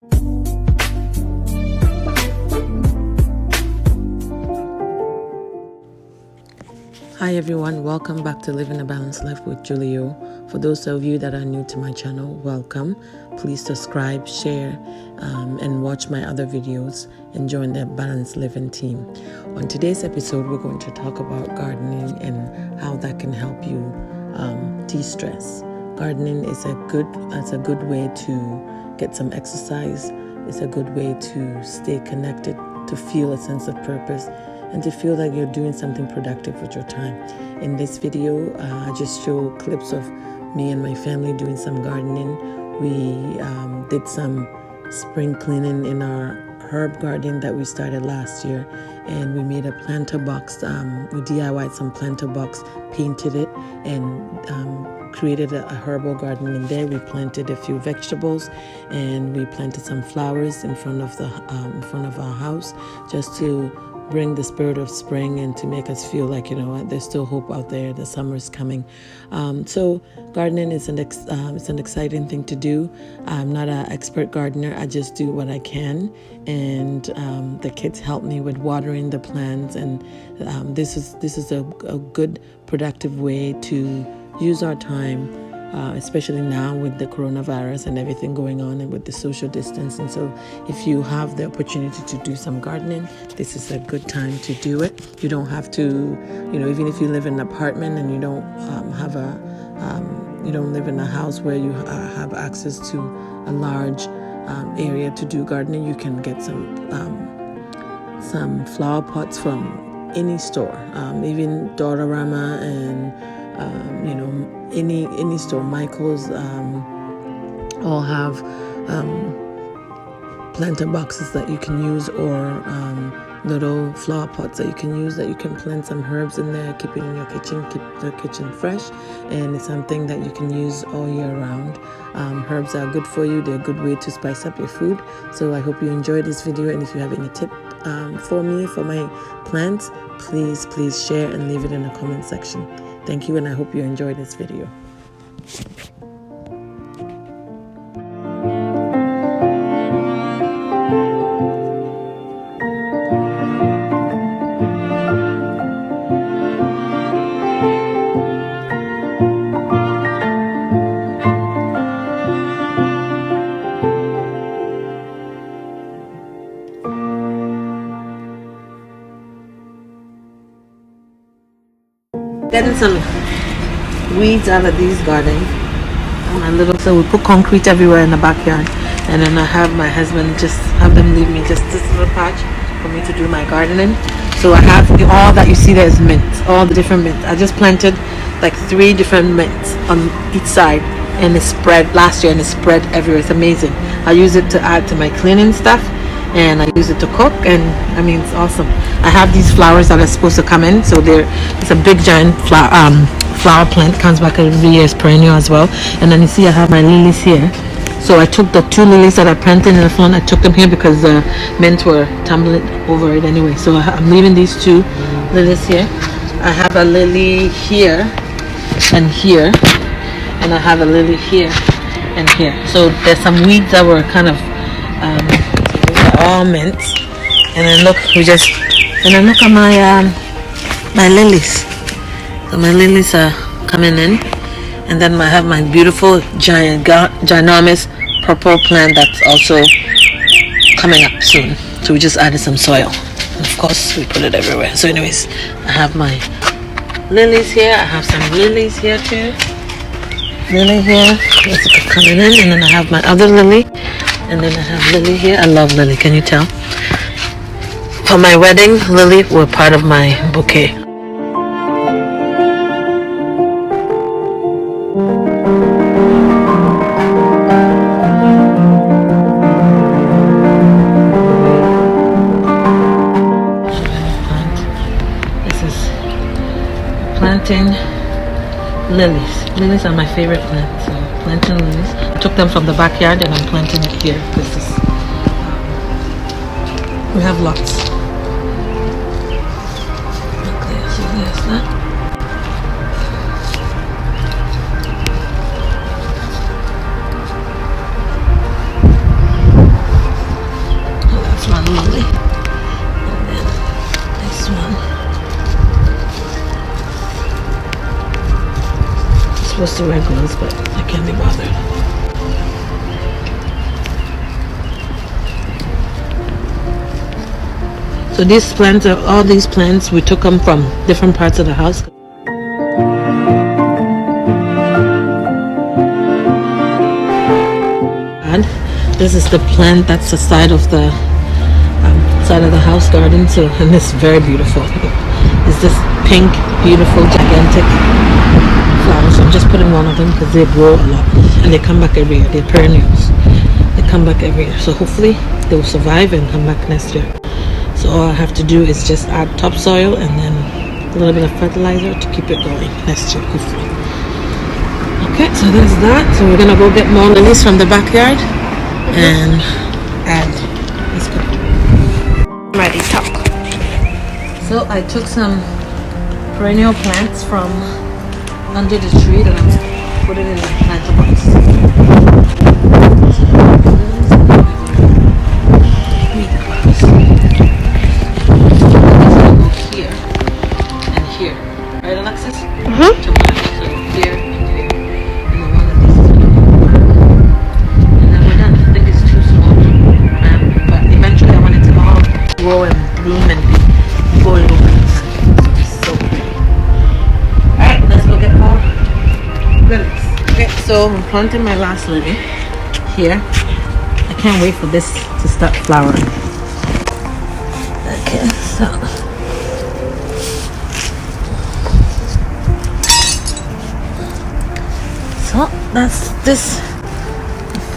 Hi everyone, welcome back to Living a Balanced Life with Julio. For those of you that are new to my channel, welcome. Please subscribe, share, and watch my other videos and join the Balanced Living team. On today's episode, we're going to talk about gardening and how that can help you de-stress. Gardening is a good way to get some exercise. It's a good way to stay connected, to feel a sense of purpose, and to feel like you're doing something productive with your time. In this video, I just show clips of me and my family doing some gardening. We did some spring cleaning in our herb garden that we started last year, and we made a planter box. We DIY'd some planter box, painted it, and created a herbal garden in there. We planted a few vegetables, and we planted some flowers in front of our house, just to bring the spirit of spring and to make us feel like, there's still hope out there. The summer's coming. So gardening is it's an exciting thing to do. I'm not an expert gardener. I just do what I can, and the kids help me with watering the plants. And this is a good, productive way to use our time. Especially now with the coronavirus and everything going on and with the social distancing. So if you have the opportunity to do some gardening, this is a good time to do it. You don't have to, even if you live in an apartment and you don't you don't live in a house where you have access to a large area to do gardening, you can get some flower pots from any store, even Dollarama and any store. Michael's all have planter boxes that you can use, or little flower pots that you can use, that you can plant some herbs in there, keep it in your kitchen, keep the kitchen fresh, and it's something that you can use all year round. Herbs are good for you. They're a good way to spice up your food. So I hope you enjoyed this video, and if you have any tip for me for my plants, please share and leave it in the comment section. Thank you, and I hope you enjoyed this video. Getting some weeds out of these gardens. So we put concrete everywhere in the backyard, and then I have my husband just have them leave me just this little patch for me to do my gardening. So I have all that you see there is mint, all the different mint. I just planted like 3 different mints on each side, and it spread last year, and it spread everywhere. It's amazing. I use it to add to my cleaning stuff, and I use it to cook, and it's awesome. I have these flowers that are supposed to come in, so it's a big giant flower plant, comes back every year. It's perennial as well. And then you see I have my lilies here. So I took the 2 lilies that I planted in the front, I took them here because the mint were tumbling over it anyway. So I'm leaving these 2 lilies here. I have a lily here and here, and I have a lily here and here. So there's some weeds that were kind of all mint. And then look at my lilies. So my lilies are coming in, and then I have my beautiful ginormous purple plant that's also coming up soon. So we just added some soil, and of course we put it everywhere. So anyways, I have my lilies here. I have some lilies here too. Lily here, that's coming in, and then I have my other lily, and then I have lily here. I love lily. Can you tell? For my wedding, lily were part of my bouquet. Planting lilies. Lilies are my favorite plant. So planting lilies. I took them from the backyard and I'm planting it here. We have lots. Okay, so there's that. supposed to wear gloves, but I can't be bothered. So these plants are all these plants. We took them from different parts of the house. And this is the plant that's the side of the house garden. So, and it's very beautiful. It's this pink, beautiful, gigantic flowers. So I'm just putting one of them because they grow a lot and they come back every year. They're perennials. They come back every year. So hopefully they will survive and come back next year. So all I have to do is just add topsoil and then a little bit of fertilizer to keep it going next year, hopefully. Okay, so that's that. So we're gonna go get more lilies from the backyard and add. Let's go. Ready, talk. So I took some perennial plants from under the tree that I'm putting in the planter box. Grow and bloom and go and look at so it's so pretty. Alright, let's go get more lilies. Okay, so I'm planting my last lily here. I can't wait for this to start flowering. Okay, so that's this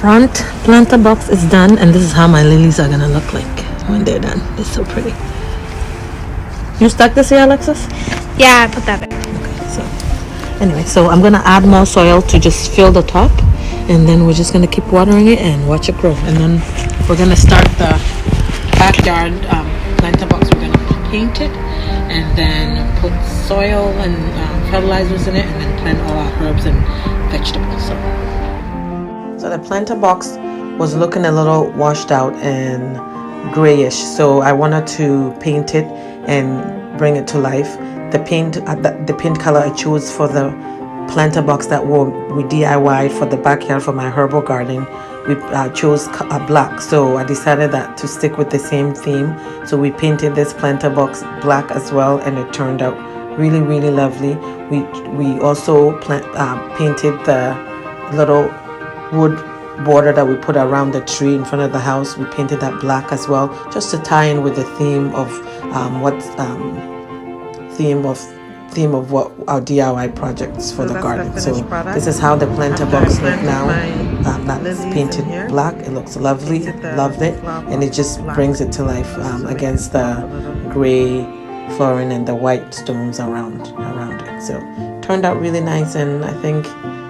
front planter box is done, and this is how my lilies are gonna look like when they're done. They're so pretty. You stuck this here, Alexis? Yeah, I put that there. Okay, so anyway, so I'm gonna add more soil to just fill the top, and then we're just gonna keep watering it and watch it grow. And then we're gonna start the backyard planter box. We're gonna paint it and then put soil and fertilizers in it, and then plant all our herbs and vegetables. So the planter box was looking a little washed out and grayish, so I wanted to paint it and bring it to life. The paint color I chose for the planter box that we DIY'd for the backyard for my herbal garden, we chose black. So I decided that to stick with the same theme, so we painted this planter box black as well, and it turned out really, really lovely. We also painted the little wood border that we put around the tree in front of the house. We painted that black as well, just to tie in with the theme of what our DIY projects for the garden. So this is how the planter box look now. That's painted black. It looks lovely. Loved it, and it just brings it to life against the gray flooring and the white stones around it. So turned out really nice, and I think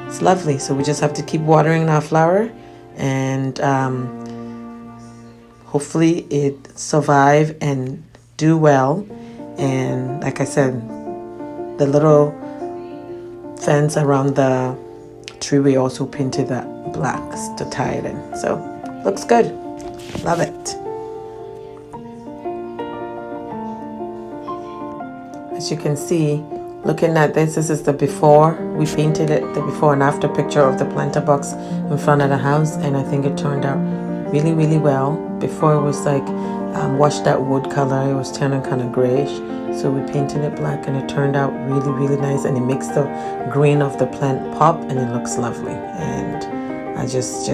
it's lovely. So we just have to keep watering our flower, and hopefully it survive and do well. And like I said, the little fence around the tree, we also painted that black to tie it in. So looks good. Love it. As you can see, looking at this is the before. We painted it, the before and after picture of the planter box in front of the house, and I think it turned out really, really well. Before it was like washed out wood color, it was turning kind of grayish, so we painted it black, and it turned out really, really nice, and it makes the green of the plant pop, and it looks lovely, and I just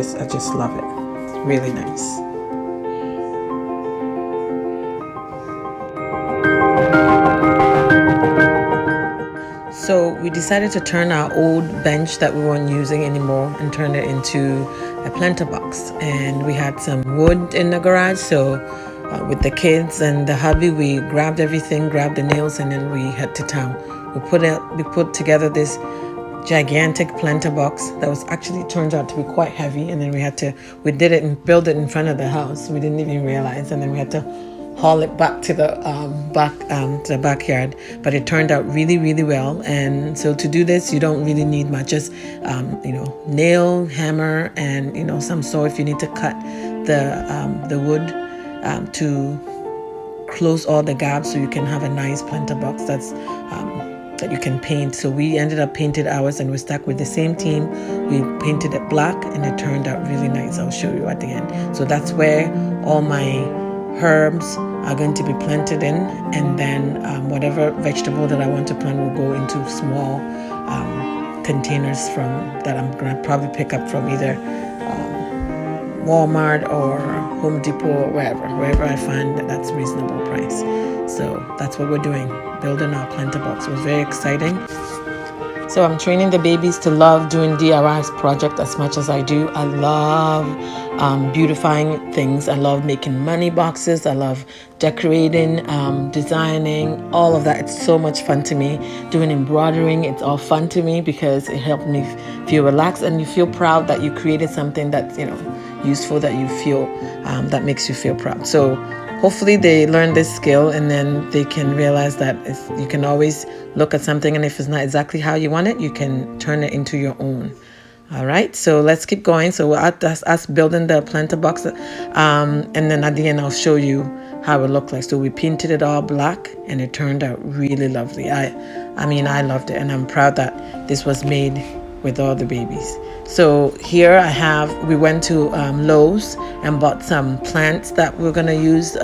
love it. It's really nice. So we decided to turn our old bench that we weren't using anymore and turn it into a planter box. And we had some wood in the garage, so with the kids and the hubby, we grabbed everything, grabbed the nails, and then we head to town. We put together this gigantic planter box that was actually turned out to be quite heavy, and then we did it and built it in front of the house. We didn't even realize, and then we had to haul it back to the backyard, but it turned out really, really well. And so to do this, you don't really need much, just nail, hammer, and some saw if you need to cut the wood to close all the gaps, so you can have a nice planter box that's that you can paint. So we ended up painted ours, and we're stuck with the same team. We painted it black, and it turned out really nice. I'll show you at the end. So that's where all my herbs are going to be planted in, and then whatever vegetable that I want to plant will go into small containers from that I'm going to probably pick up from either Walmart or Home Depot or wherever I find that's reasonable price. So that's what we're doing, building our planter box. It was very exciting. So I'm training the babies to love doing DIY project as much as I do. I love beautifying things. I love making money boxes. I love decorating, designing, all of that. It's so much fun to me. Doing embroidering, it's all fun to me because it helped me feel relaxed, and you feel proud that you created something that's, useful, that you feel, that makes you feel proud. So hopefully they learn this skill, and then they can realize that you can always look at something, and if it's not exactly how you want it, you can turn it into your own. All right, so let's keep going. So we're at us building the planter box, and then at the end I'll show you how it looked like. So we painted it all black, and it turned out really lovely. I mean, I loved it, and I'm proud that this was made with all the babies. So here we went to Lowe's and bought some plants that we're gonna use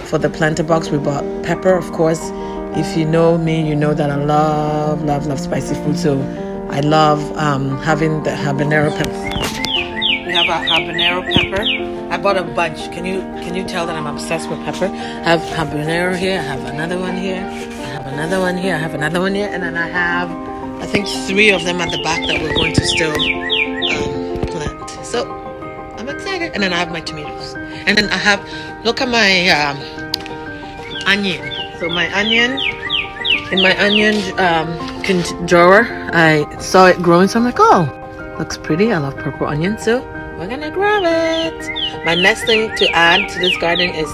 for the planter box. We bought pepper, of course. If you know me, you know that I love spicy food. So I love having the habanero pepper. We have a habanero pepper. I bought a bunch. Can you tell that I'm obsessed with pepper? I have habanero here. I have another one here. I have another one here. I have another one here, and then I have, I think, 3 of them at the back that we're going to still plant. So I'm excited. And then I have my tomatoes. And then I have, look at my onion. So my onion, in my onion drawer, I saw it growing. So I'm like, oh, looks pretty. I love purple onion. So we're going to grab it. My next thing to add to this garden is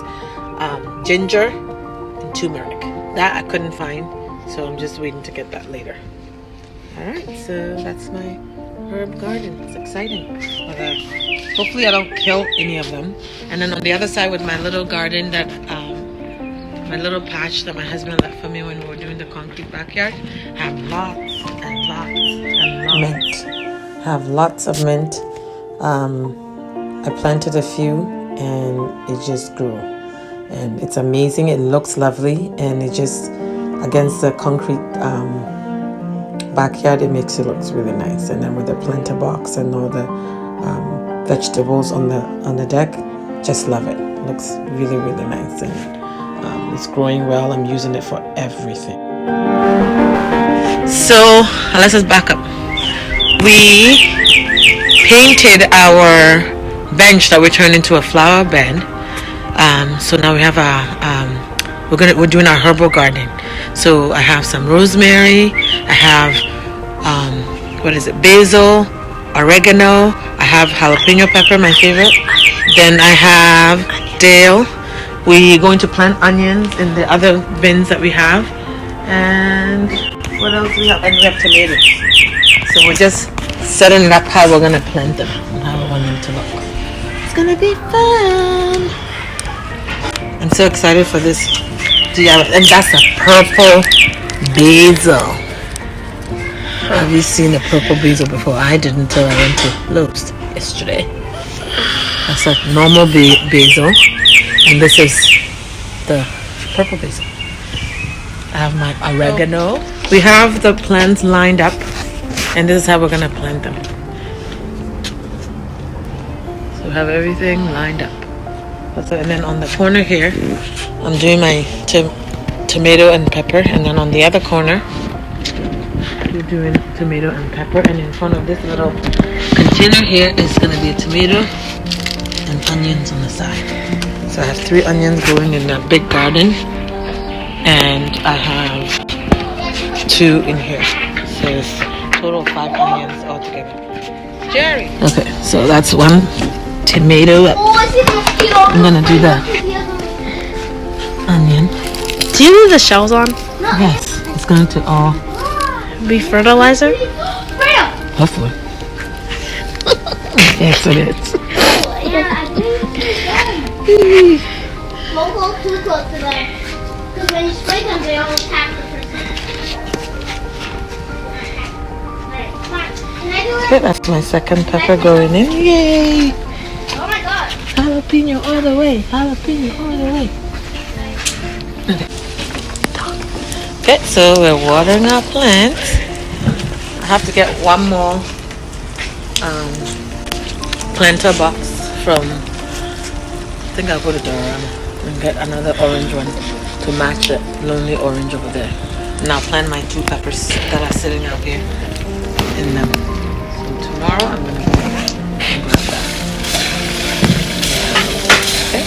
ginger and turmeric. That I couldn't find. So I'm just waiting to get that later. Alright, so that's my herb garden. It's exciting. But, hopefully I don't kill any of them. And then on the other side with my little garden that, my little patch that my husband left for me when we were doing the concrete backyard, have lots and lots and lots. Mint. Have lots of mint. I planted a few and it just grew. And it's amazing. It looks lovely, and it just, against the concrete backyard, it makes it look really nice. And then with the planter box and all the vegetables on the deck, just love it. It looks really, really nice, and it's growing well. I'm using it for everything. So let's just back up. We painted our bench that we turned into a flower bed. So now we have we're doing our herbal garden. So I have some rosemary, I have basil, oregano, I have jalapeno pepper, my favorite. Then I have dill. We're going to plant onions in the other bins that we have. And what else do we have? And we have tomatoes. So we're just setting up how we're gonna plant them and how I want them to look. It's gonna be fun. I'm so excited for this DIY. And that's a purple basil. Have you seen a purple basil before? I didn't until I went to Lowe's yesterday. That's a normal basil, and this is the purple basil. I have my oregano. We have the plants lined up, and this is how we're gonna plant them. So we have everything lined up. And then on the corner here, I'm doing my tomato and pepper, and then on the other corner, we're doing tomato and pepper, and in front of this little container here is going to be a tomato and onions on the side. So I have 3 onions growing in that big garden, and I have 2 in here. So it's a total of 5 onions altogether. Jerry! Okay, so that's 1 tomato. I'm going to do the onion. Do you leave the shells on? Yes, it's going to all be fertilizer? Hopefully. Yes, it is. Don't go too close to them, because when you spray them, they almost have the person. Okay, that's my second pepper going in. Yay! Oh my god. Jalapeno all the way. Jalapeno all the way. Okay, so we're watering our plants. I have to get one more planter box from, I think I'll go to Durham and get another orange one to match the lonely orange over there. And I'll plant my 2 peppers that are sitting out here in them. So tomorrow I'm gonna go and grab that. Okay.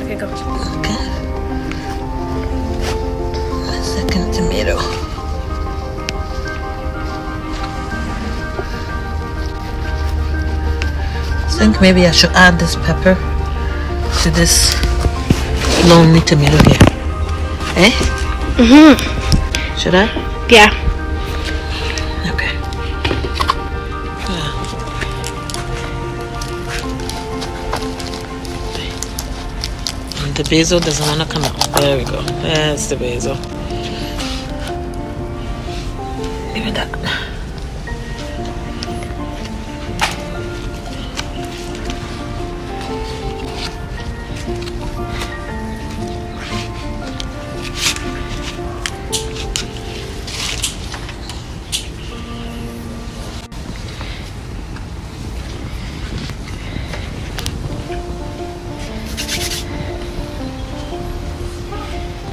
Okay, go. Okay. My second tomato. I think maybe I should add this pepper to this lonely tomato here. Eh? Mm-hmm. Should I? Yeah. Okay. And the basil doesn't want to come out. There we go. There's the basil. Give me that.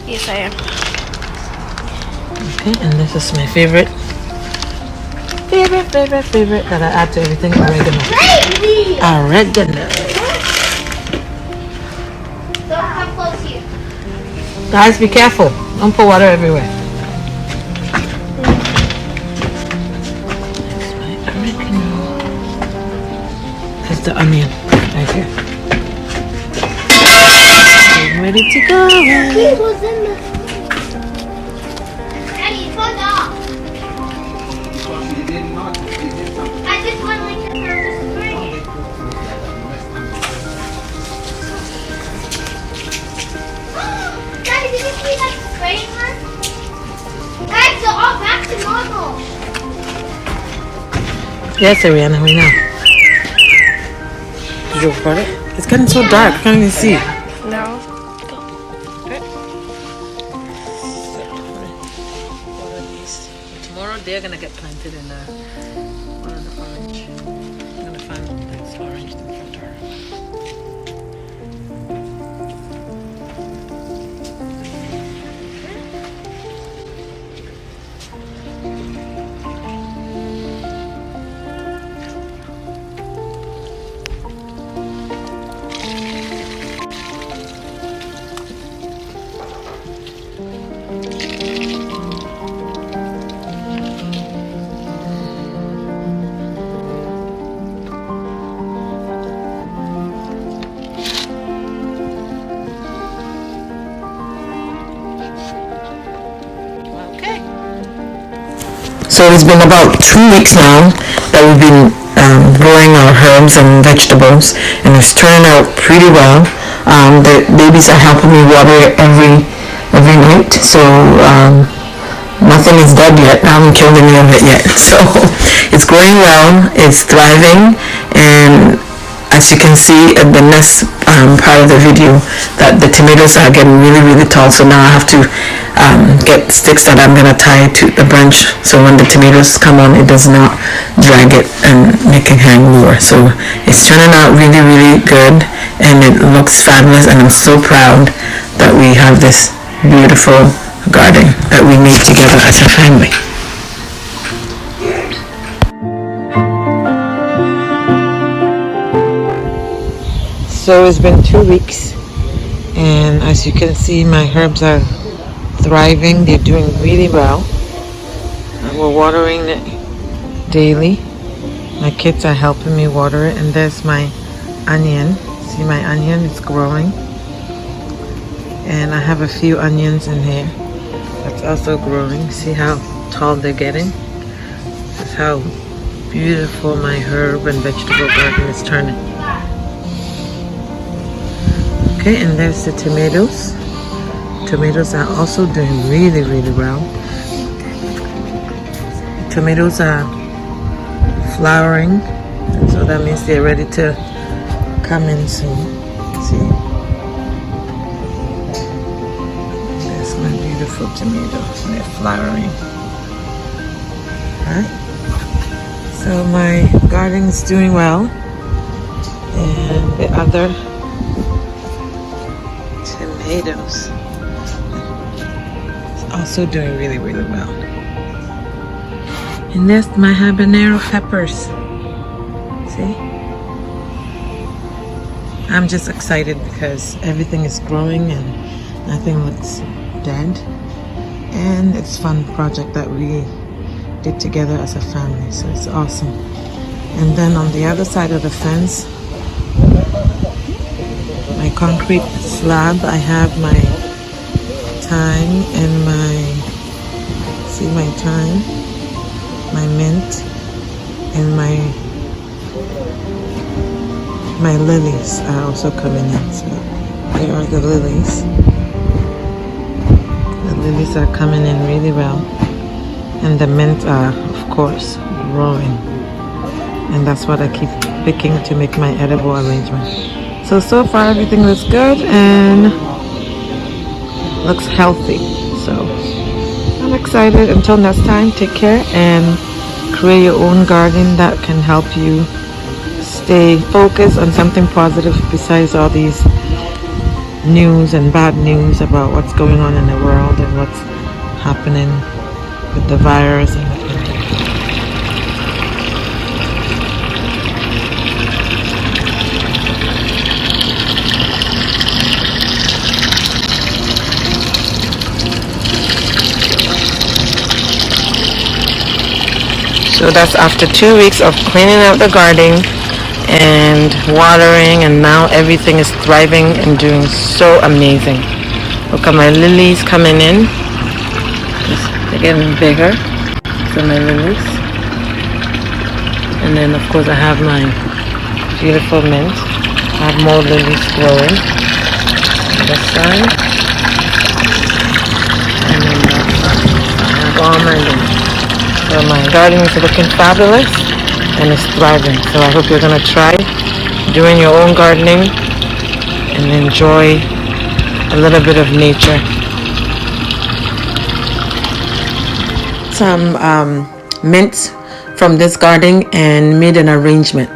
Yes, I am. Okay, and this is my favorite that I add to everything, oregano. Oregano. So how close here? Guys, be careful. Don't pour water everywhere. That's my oregano. That's the onion right here. I'm ready to go. He was in the... Daddy, fuck off. I just want like the purple spray. Daddy, did you see that spraying one? Guys, they're all back to normal. Yes, Ariana, we know. Did you record it? It's getting so dark, I can't even see. No. Tomorrow they're gonna get planted in one of the orange. I'm gonna find one that's orange in front of her. So it's been about 2 weeks now that we've been growing our herbs and vegetables, and it's turning out pretty well. The babies are helping me water it every night, so nothing is dead yet. I haven't killed any of it yet. So it's growing well, it's thriving, and as you can see at the next part of the video, that the tomatoes are getting really tall. So now I have to get sticks that I'm going to tie to the branch, so when the tomatoes come on, it does not drag it and make it hang lower. So it's turning out really good, and it looks fabulous, and I'm so proud that we have this beautiful garden that we made together as a family. So it's been 2 weeks, and as you can see, my herbs are thriving. They're doing really well. We're watering it daily. My kids are helping me water it, and there's my onion. See my onion? It's growing. And I have a few onions in here that's also growing. See how tall they're getting? That's how beautiful my herb and vegetable garden is turning. Okay, and there's the tomatoes. Tomatoes are also doing really, really well. Tomatoes are flowering, so that means they're ready to come in soon. See? There's my beautiful tomatoes. They're flowering. Alright. So my garden is doing well. And the other tomatoes is also doing really, really well. And there's my habanero peppers. See? I'm just excited because everything is growing and nothing looks dead. And it's a fun project that we did together as a family, so it's awesome. And then on the other side of the fence, my concrete slab, I have my thyme and my thyme, my mint, and my lilies are also coming in. So here are the lilies. The lilies are coming in really well. And the mint are, of course, growing. And that's what I keep picking to make my edible arrangement. So far everything looks good and looks healthy. So I'm excited. Until next time, take care and create your own garden that can help you stay focused on something positive besides all these news and bad news about what's going on in the world and what's happening with the virus and so that's after 2 weeks of cleaning out the garden and watering, and now everything is thriving and doing so amazing. Look at my lilies coming in. They're getting bigger. So my lilies. And then of course I have my beautiful mint. I have more lilies growing on this side. And then I have all my lilies. So my garden is looking fabulous and it's thriving. So I hope you're gonna try doing your own gardening and enjoy a little bit of nature. Some mint from this garden and made an arrangement.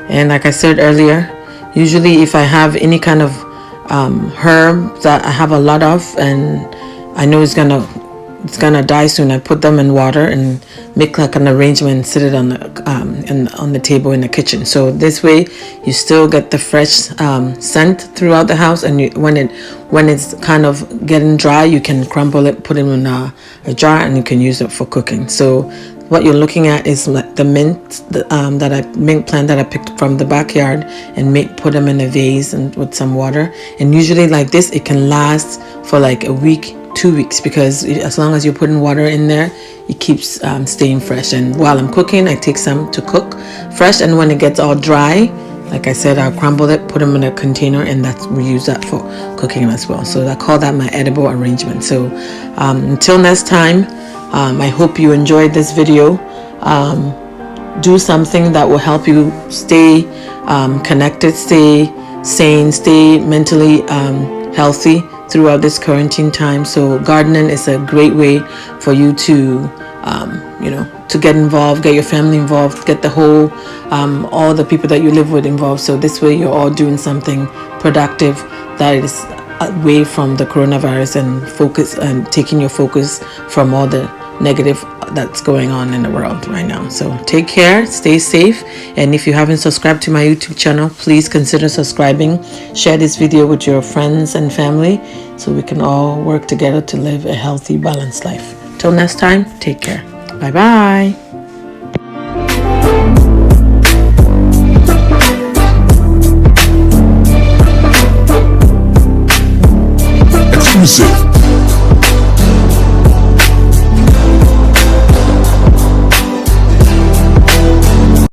And like I said earlier, usually if I have any kind of herb that I have a lot of and I know it's gonna die soon, I put them in water and make like an arrangement and sit it on the table in the kitchen. So this way you still get the fresh scent throughout the house, and when it's kind of getting dry, you can crumble it, put it in a jar, and you can use it for cooking. So what you're looking at is the mint mint plant that I picked from the backyard and put them in a vase and with some water. And usually like this, it can last for like a week, 2 weeks, because as long as you're putting water in there, it keeps staying fresh. And while I'm cooking, I take some to cook fresh, and when it gets all dry, like I said, I'll crumble it, put them in a container, and we use that for cooking as well. So I call that my edible arrangement. So until next time, I hope you enjoyed this video. Do something that will help you stay connected, stay sane, stay mentally healthy throughout this quarantine time. So gardening is a great way for you to to get involved, get your family involved, get the whole all the people that you live with involved. So this way you're all doing something productive that is away from the coronavirus and focus and taking your focus from all the negative that's going on in the world right now. So take care, stay safe, and if you haven't subscribed to my YouTube channel, please consider subscribing. Share this video with your friends and family so we can all work together to live a healthy, balanced life. Till next time, take care. Bye bye. Exclusive.